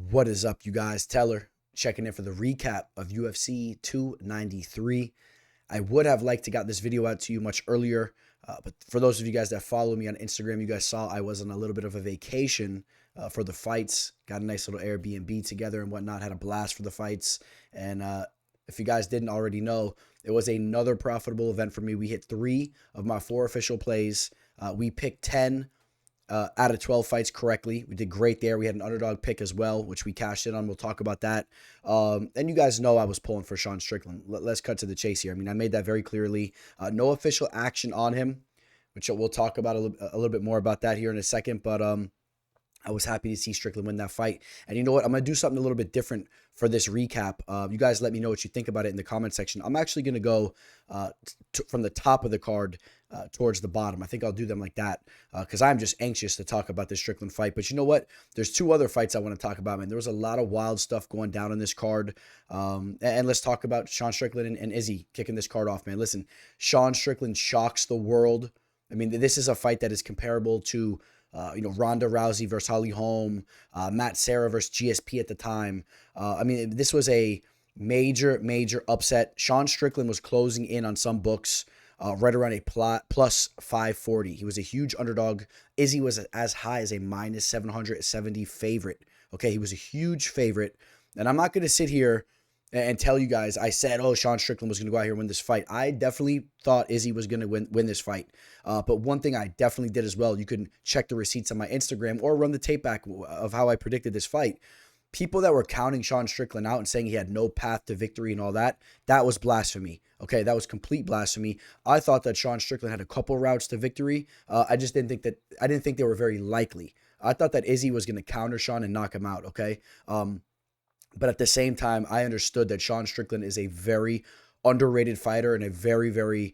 What is up, you guys? Teller checking in for the recap of UFC 293. I would have liked to got this video out to you much earlier, but for those of you guys that follow me on Instagram, you guys saw I was on a little bit of a vacation for the fights. Got a nice little Airbnb together and whatnot. Had a blast for the fights. And if you guys didn't already know, it was another profitable event for me. We hit 3 of my 4 official plays. We picked 10 out of 12 fights correctly. We did great there. We had an underdog pick as well, which we cashed in on. We'll talk about that. And you guys know I was pulling for Sean Strickland. Let's cut to the chase here. I mean, I made that very clearly. No official action on him, which we'll talk about a little bit more about that here in a second. But I was happy to see Strickland win that fight. And you know what? I'm going to do something a little bit different for this recap. You guys let me know what you think about it in the comment section. I'm actually going to go from the top of the card towards the bottom. I think I'll do them like that because I'm just anxious to talk about this Strickland fight. But you know what? There's 2 other fights I want to talk about, man. There was a lot of wild stuff going down on this card. And let's talk about Sean Strickland and Izzy kicking this card off, man. Listen, Sean Strickland shocks the world. I mean, this is a fight that is comparable to Ronda Rousey versus Holly Holm, Matt Serra versus GSP at the time. I mean, this was a major upset. Sean Strickland was closing in on some books right around a plus 540. He was a huge underdog. Izzy was as high as a minus 770 favorite. Okay, he was a huge favorite. And I'm not going to sit here and tell you guys I said, oh, Sean Strickland was going to go out here and win this fight. I definitely thought Izzy was going to win this fight. But one thing I definitely did as well, you can check the receipts on my Instagram or run the tape back of how I predicted this fight. People that were counting Sean Strickland out and saying he had no path to victory and all that, that was blasphemy. Okay, that was complete blasphemy. I thought that Sean Strickland had a couple routes to victory. I didn't think they were very likely. I thought that Izzy was going to counter Sean and knock him out, okay? But at the same time, I understood that Sean Strickland is a very underrated fighter and a very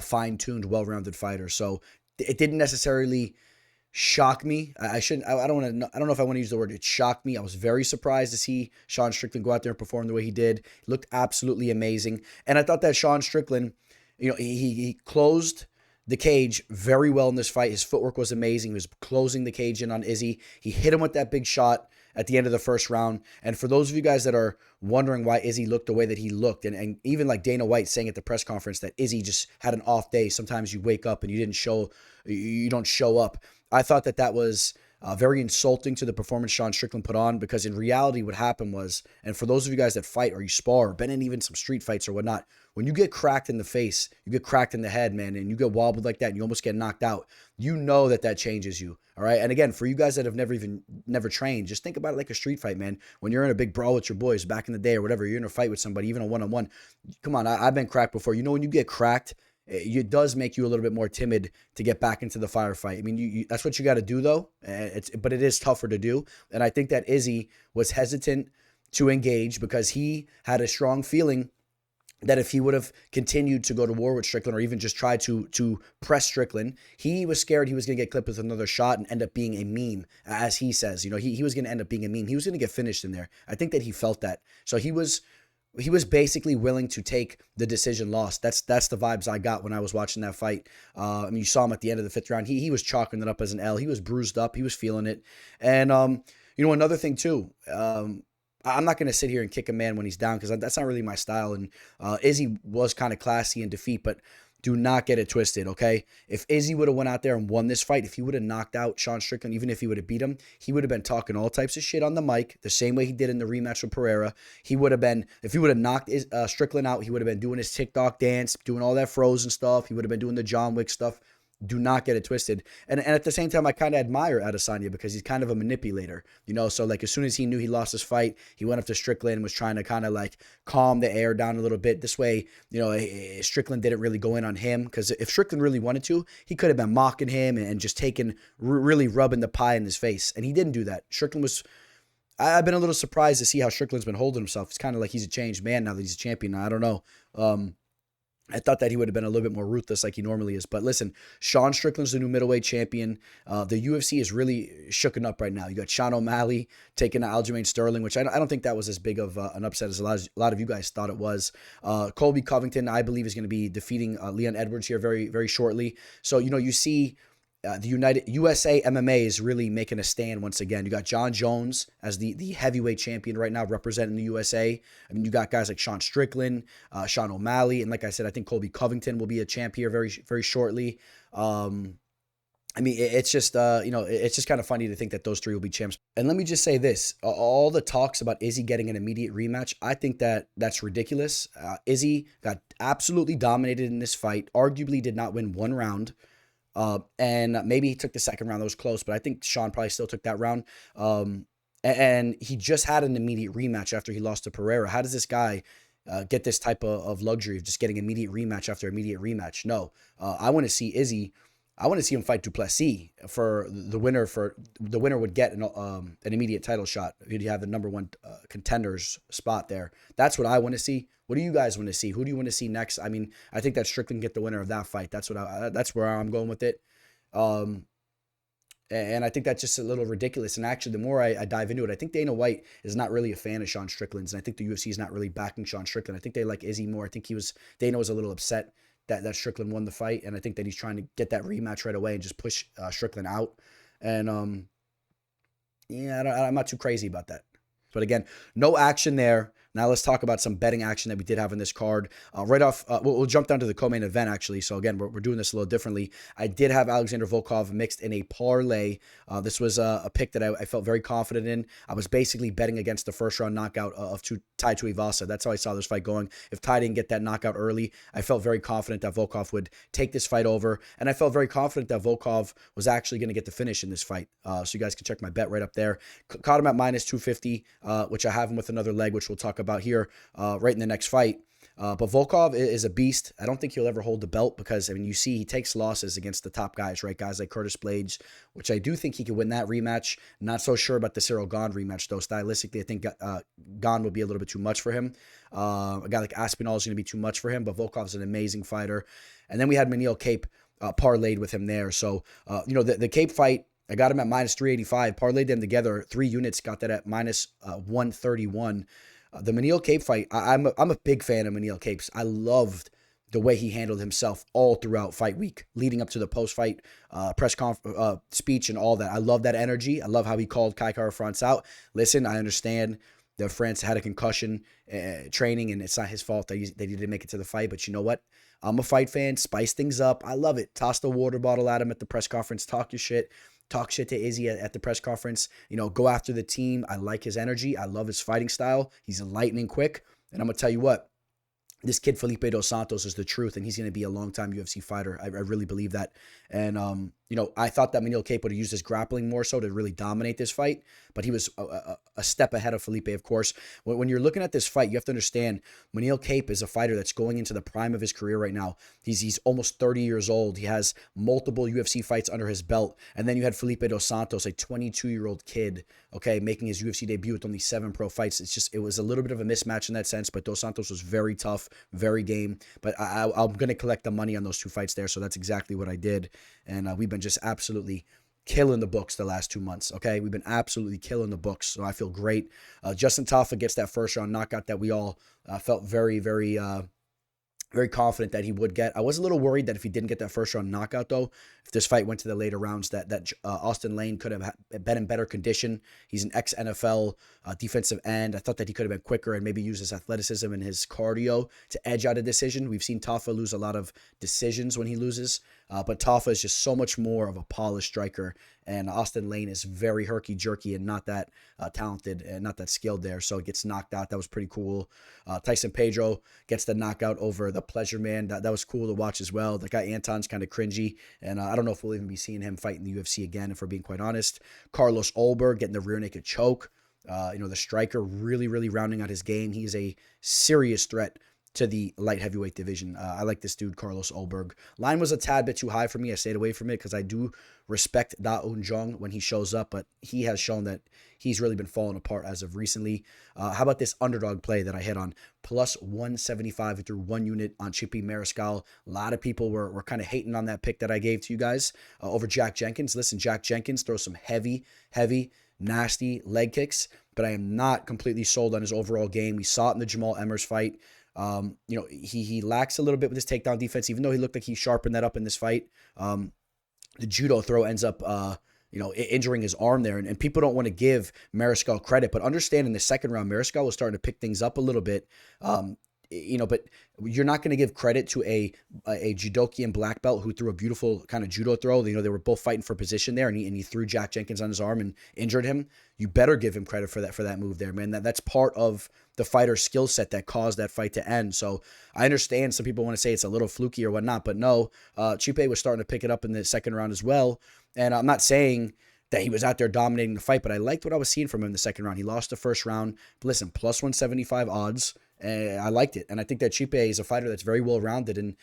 fine-tuned, well-rounded fighter. So it didn't necessarily shock me. I don't know if I want to use the word it shocked me. I was very surprised to see Sean Strickland go out there and perform the way he did. He looked absolutely amazing. And I thought that Sean Strickland, he closed the cage very well in this fight. His footwork was amazing. He was closing the cage in on Izzy. He hit him with that big shot at the end of the first round. And for those of you guys that are wondering why Izzy looked the way that he looked, and even like Dana White saying at the press conference that Izzy just had an off day. Sometimes you wake up and you don't show up. I thought that was very insulting to the performance Sean Strickland put on, because in reality what happened was, and for those of you guys that fight or you spar or been in even some street fights or whatnot, when you get cracked in the face, you get cracked in the head, man, and you get wobbled like that and you almost get knocked out, you know that changes you, all right? And again, for you guys that have never trained, just think about it like a street fight, man. When you're in a big brawl with your boys back in the day or whatever, you're in a fight with somebody, even a one-on-one, come on, I've been cracked before. You know, when you get cracked, it does make you a little bit more timid to get back into the firefight. I mean, that's what you got to do, though. But it is tougher to do. And I think that Izzy was hesitant to engage because he had a strong feeling that if he would have continued to go to war with Strickland or even just try to press Strickland, he was scared he was going to get clipped with another shot and end up being a meme, as he says. He was going to end up being a meme. He was going to get finished in there. I think that he felt that. So he was basically willing to take the decision loss. That's the vibes I got when I was watching that fight. I mean, you saw him at the end of the 5th round. He was chalking it up as an L. He was bruised up. He was feeling it. And, another thing too, I'm not going to sit here and kick a man when he's down because that's not really my style. And Izzy was kind of classy in defeat, but do not get it twisted, okay? If Izzy would have went out there and won this fight, if he would have knocked out Sean Strickland, even if he would have beat him, he would have been talking all types of shit on the mic, the same way he did in the rematch with Pereira. He would have been, if he would have knocked Strickland out, he would have been doing his TikTok dance, doing all that Frozen stuff. He would have been doing the John Wick stuff. Do not get it twisted. And at the same time, I kind of admire Adesanya because he's kind of a manipulator, so like as soon as he knew he lost his fight, he went up to Strickland and was trying to kind of like calm the air down a little bit. This way, Strickland didn't really go in on him, because if Strickland really wanted to, he could have been mocking him and just really rubbing the pie in his face. And he didn't do that. I've been a little surprised to see how Strickland's been holding himself. It's kind of like he's a changed man now that he's a champion. I don't know. I thought that he would have been a little bit more ruthless like he normally is. But listen, Sean Strickland's the new middleweight champion. The UFC is really shooken up right now. You got Sean O'Malley taking out Aljamain Sterling, which I don't think that was as big of an upset as a lot of you guys thought it was. Colby Covington, I believe, is going to be defeating Leon Edwards here very, very shortly. So, you see the United USA MMA is really making a stand once again. You got John Jones as the heavyweight champion right now, representing the USA. I mean, you got guys like Sean Strickland, Sean O'Malley, and like I said, I think Colby Covington will be a champ here very very shortly. I mean, it's just it's just kind of funny to think that those three will be champs. And let me just say this: all the talks about Izzy getting an immediate rematch, I think that's ridiculous. Izzy got absolutely dominated in this fight. Arguably, did not win one round. And maybe he took the second round. That was close, but I think Sean probably still took that round. And he just had an immediate rematch after he lost to Pereira. How does this guy get this type of luxury of just getting immediate rematch after immediate rematch? No, I want to see Izzy. I want to see him fight Duplessis for the winner. For the winner would get an immediate title shot. He'd have the number one contenders spot there. That's what I want to see. What do you guys want to see? Who do you want to see next? I mean, I think that Strickland get the winner of that fight. That's where I'm going with it. And I think that's just a little ridiculous. And actually, the more I dive into it, I think Dana White is not really a fan of Sean Strickland's, and I think the UFC is not really backing Sean Strickland. I think they like Izzy more. I think Dana was a little upset that Strickland won the fight, and I think that he's trying to get that rematch right away and just push Strickland out. And I'm not too crazy about that. But again, no action there. Now let's talk about some betting action that we did have in this card. Right off, we'll jump down to the co-main event, actually. So again, we're doing this a little differently. I did have Alexander Volkov mixed in a parlay. This was a pick that I felt very confident in. I was basically betting against the first-round knockout of Tai Tuivasa. That's how I saw this fight going. If Tai didn't get that knockout early, I felt very confident that Volkov would take this fight over. And I felt very confident that Volkov was actually going to get the finish in this fight. So you guys can check my bet right up there. Caught him at minus 250, which I have him with another leg, which we'll talk about here right in the next fight. But Volkov is a beast. I don't think he'll ever hold the belt because, I mean, you see he takes losses against the top guys, right? Guys like Curtis Blades, which I do think he could win that rematch. Not so sure about the Cyril Gane rematch, though. Stylistically, I think Gane would be a little bit too much for him. A guy like Aspinall is going to be too much for him, but Volkov's an amazing fighter. And then we had Manil Cape parlayed with him there. So, the Cape fight, I got him at minus 385, parlayed them together. 3 units got that at minus 131. The Manil Cape fight, I'm a big fan of Manil Capes. I loved the way he handled himself all throughout fight week, leading up to the post-fight press speech and all that. I love that energy. I love how he called Kai Kara-France out. Listen, I understand that France had a concussion training, and it's not his fault that he didn't make it to the fight. But you know what? I'm a fight fan. Spice things up. I love it. Toss the water bottle at him at the press conference. Talk your shit. Talk shit to Izzy at the press conference. Go after the team. I like his energy. I love his fighting style. He's lightning quick. And I'm going to tell you what, this kid Felipe Dos Santos is the truth, and he's going to be a long-time UFC fighter. I really believe that. And, I thought that Manil Cape would have used his grappling more so to really dominate this fight, but he was a step ahead of Felipe, of course. When you're looking at this fight, you have to understand Manil Cape is a fighter that's going into the prime of his career right now. He's almost 30 years old. He has multiple UFC fights under his belt. And then you had Felipe Dos Santos, a 22-year-old kid, okay, making his UFC debut with only 7 pro fights. It was a little bit of a mismatch in that sense, but Dos Santos was very tough, very game. But I'm going to collect the money on those 2 fights there, so that's exactly what I did. And we've been just absolutely killing the books the last 2 months, okay? We've been absolutely killing the books, so I feel great. Justin Tafa gets that first-round knockout that we all felt very, very, very confident that he would get. I was a little worried that if he didn't get that first-round knockout, though, if this fight went to the later rounds, that Austin Lane could have been in better condition. He's an ex-NFL defensive end. I thought that he could have been quicker and maybe use his athleticism and his cardio to edge out a decision. We've seen Tafa lose a lot of decisions when he loses, but Tafa is just so much more of a polished striker, and Austin Lane is very herky-jerky and not that talented and not that skilled there, so he gets knocked out. That was pretty cool. Tyson Pedro gets the knockout over the Pleasure Man. That was cool to watch as well. The guy Anton's kind of cringy, and I don't know if we'll even be seeing him fight in the UFC again, if we're being quite honest. Carlos Olberg getting the rear naked choke. The striker really, really rounding out his game. He's a serious threat to the light heavyweight division. I like this dude, Carlos Olberg. Line was a tad bit too high for me. I stayed away from it because I do respect Da Un Jung when he shows up, but he has shown that he's really been falling apart as of recently. How about this underdog play that I hit on? Plus 175 through 1 unit on Chippy Mariscal. A lot of people were kind of hating on that pick that I gave to you guys over Jack Jenkins. Listen, Jack Jenkins throws some heavy, nasty leg kicks, but I am not completely sold on his overall game. We saw it in the Jamal Emmers fight. He lacks a little bit with his takedown defense, even though he looked like he sharpened that up in this fight. the judo throw ends up, injuring his arm there. And people don't want to give Mariscal credit, but understand in the second round, Mariscal was starting to pick things up a little bit. But you're not going to give credit to a judoki black belt who threw a beautiful kind of judo throw. They were both fighting for position there, and he threw Jack Jenkins on his arm and injured him. You better give him credit for that move there, man. That's part of the fighter's skill set that caused that fight to end. So I understand some people want to say it's a little fluky or whatnot, but no, Chupe was starting to pick it up in the second round as well. And I'm not saying that he was out there dominating the fight, but I liked what I was seeing from him in the second round. He lost the first round. But listen, plus 175 odds. I liked it, and I think that Chupe is a fighter that's very well-rounded, and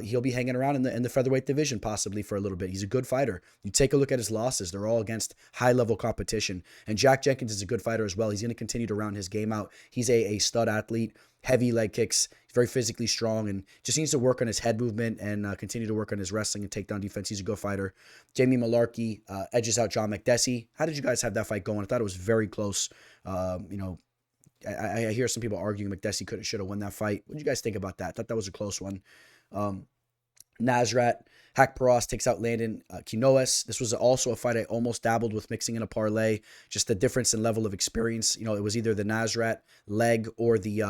he'll be hanging around in the featherweight division possibly for a little bit. He's a good fighter. You take a look at his losses; they're all against high-level competition. And Jack Jenkins is a good fighter as well. He's going to continue to round his game out. He's a stud athlete, heavy leg kicks. He's very physically strong, and just needs to work on his head movement and continue to work on his wrestling and takedown defense. He's a good fighter. Jamie Malarkey edges out John McDessie. How did you guys have that fight going? I thought it was very close. I hear some people arguing McDessie should have won that fight. What do you guys think about that? I thought that was a close one. Nasrat Haqparast takes out Landon Quinones. This was also a fight I almost dabbled with mixing in a parlay. Just the difference in level of experience. It was either the Nasrat leg or the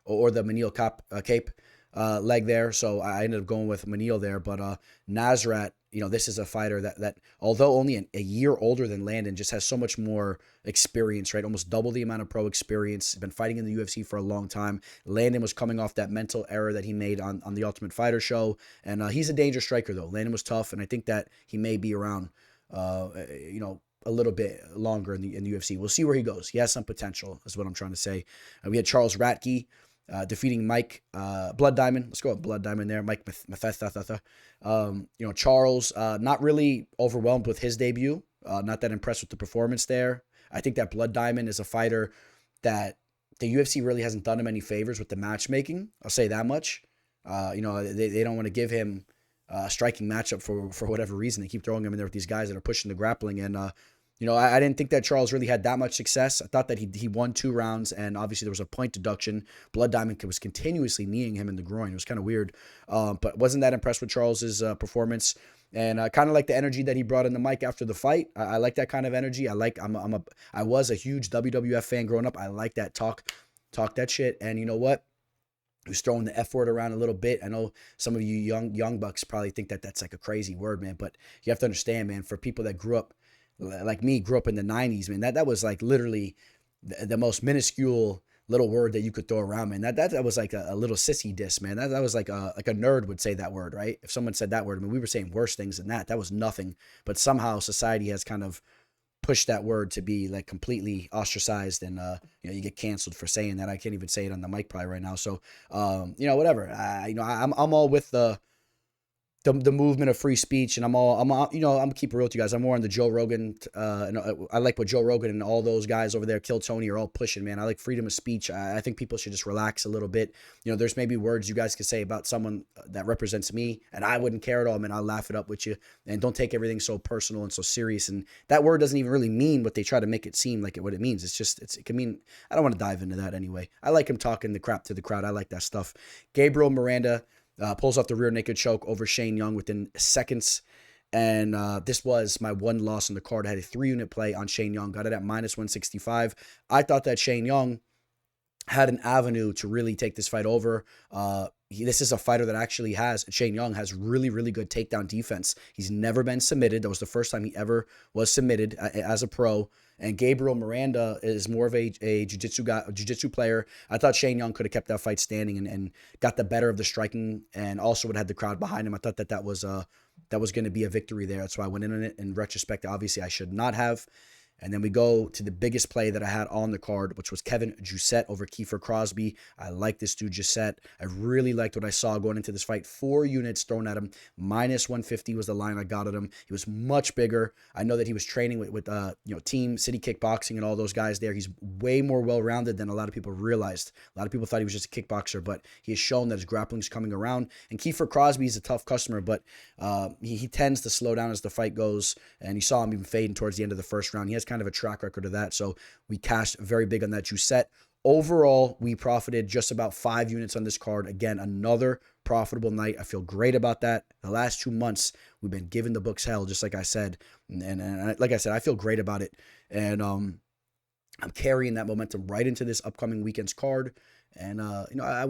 Manil Cape leg there. So I ended up going with Manil there. But Nasrat, this is a fighter that although only a year older than Landon, just has so much more experience, right? Almost double the amount of pro experience. He's been fighting in the UFC for a long time. Landon was coming off that mental error that he made on the Ultimate Fighter show. And he's a dangerous striker, though. Landon was tough, and I think that he may be around, a little bit longer in the UFC. We'll see where he goes. He has some potential, is what I'm trying to say. We had Charles Ratke defeating Mike Blood Diamond. Let's go with Blood Diamond there. Mike Mathetha. Charles, not really overwhelmed with his debut. Not that impressed with the performance there. I think that Blood Diamond is a fighter that the UFC really hasn't done him any favors with the matchmaking. I'll say that much. They don't want to give him a striking matchup for whatever reason. They keep throwing him in there with these guys that are pushing the grappling. And, I didn't think that Charles really had that much success. I thought that he won 2 rounds, and obviously there was a point deduction. Blood Diamond was continuously kneeing him in the groin. It was kind of weird, but wasn't that impressed with Charles's performance. And I kind of like the energy that he brought in the mic after the fight. I like that kind of energy. I was a huge WWF fan growing up. I like that talk that shit. And you know what? He was throwing the F word around a little bit. I know some of you young bucks probably think that that's like a crazy word, man. But you have to understand, man, for people that grew up like me, grew up in the 90s, man, that was like literally the most minuscule little word that you could throw around, man. That was like a little sissy diss, man. That was like a nerd would say that word, right? If someone said that word, I mean, we were saying worse things than that. That was nothing. But somehow society has kind of pushed that word to be like completely ostracized, and you get canceled for saying that. I can't even say it on the mic probably right now. So whatever. I'm all with the movement of free speech, and I'm gonna keep it real with you guys. I'm more on the Joe Rogan. I like what Joe Rogan and all those guys over there, Kill Tony, are all pushing, man. I like freedom of speech. I think people should just relax a little bit. There's maybe words you guys could say about someone that represents me, and I wouldn't care at all, man. I'll laugh it up with you, and don't take everything so personal and so serious. And that word doesn't even really mean what they try to make it seem like what it means. It can mean. I don't want to dive into that anyway. I like him talking the crap to the crowd. I like that stuff. Gabriel Miranda pulls off the rear naked choke over Shane Young within seconds. And this was my one loss on the card. I had a 3-unit play on Shane Young. Got it at minus 165. I thought that Shane Young had an avenue to really take this fight over. This is a fighter that actually Shane Young has really, really good takedown defense. He's never been submitted. That was the first time he ever was submitted as a pro. And Gabriel Miranda is more of a jiu-jitsu player. I thought Shane Young could have kept that fight standing and got the better of the striking, and also would have had the crowd behind him. I thought that was going to be a victory there. That's why I went in on it. In retrospect, obviously, I should not have. And then we go to the biggest play that I had on the card, which was Kevin Jousset over Kiefer Crosby. I like this dude, Jousset. I really liked what I saw going into this fight. 4 units thrown at him. Minus 150 was the line I got at him. He was much bigger. I know that he was training with Team City Kickboxing and all those guys there. He's way more well-rounded than a lot of people realized. A lot of people thought he was just a kickboxer, but he has shown that his grappling's coming around. And Kiefer Crosby is a tough customer, but he tends to slow down as the fight goes. And you saw him even fading towards the end of the first round. He has kind of a track record of that, so we cashed very big on that Jousset. Overall, we profited just about 5 units on this card. Again, another profitable night. I feel great about that. The last 2 months, we've been giving the books hell, just like I said. And like I said, I feel great about it. And I'm carrying that momentum right into this upcoming weekend's card. And, I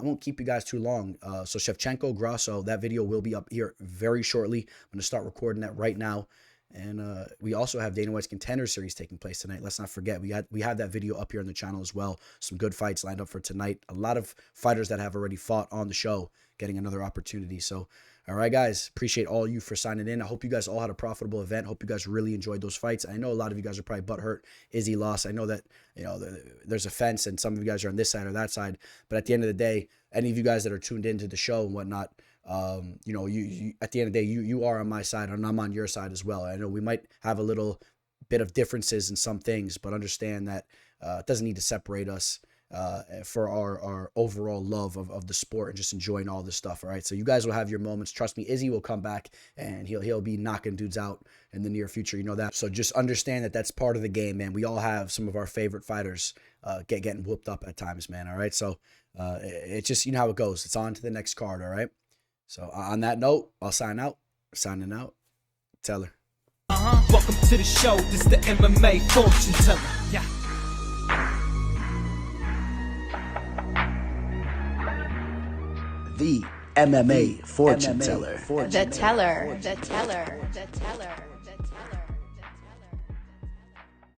won't keep you guys too long. So Shevchenko, Grasso, that video will be up here very shortly. I'm going to start recording that right now. And we also have Dana White's Contender Series taking place tonight. Let's not forget, we have that video up here on the channel as well. Some good fights lined up for tonight. A lot of fighters that have already fought on the show getting another opportunity. So, all right, guys, appreciate all you for signing in. I hope you guys all had a profitable event. Hope you guys really enjoyed those fights. I know a lot of you guys are probably butthurt Izzy lost. I know that, there's a fence and some of you guys are on this side or that side. But at the end of the day, any of you guys that are tuned into the show and whatnot, you at the end of the day, you are on my side and I'm on your side as well. I know we might have a little bit of differences in some things, but understand that it doesn't need to separate us for our overall love of the sport and just enjoying all this stuff. All right, so you guys will have your moments. Trust me, Izzy will come back and he'll be knocking dudes out in the near future. You know that. So just understand that that's part of the game, man. We all have some of our favorite fighters getting whooped up at times, man. All right, so it's just, how it goes. It's on to the next card. All right. So on that note, I'll sign out. Signing out. Teller. Welcome to the show. This is the MMA fortune teller. Yeah. The MMA fortune teller. The teller.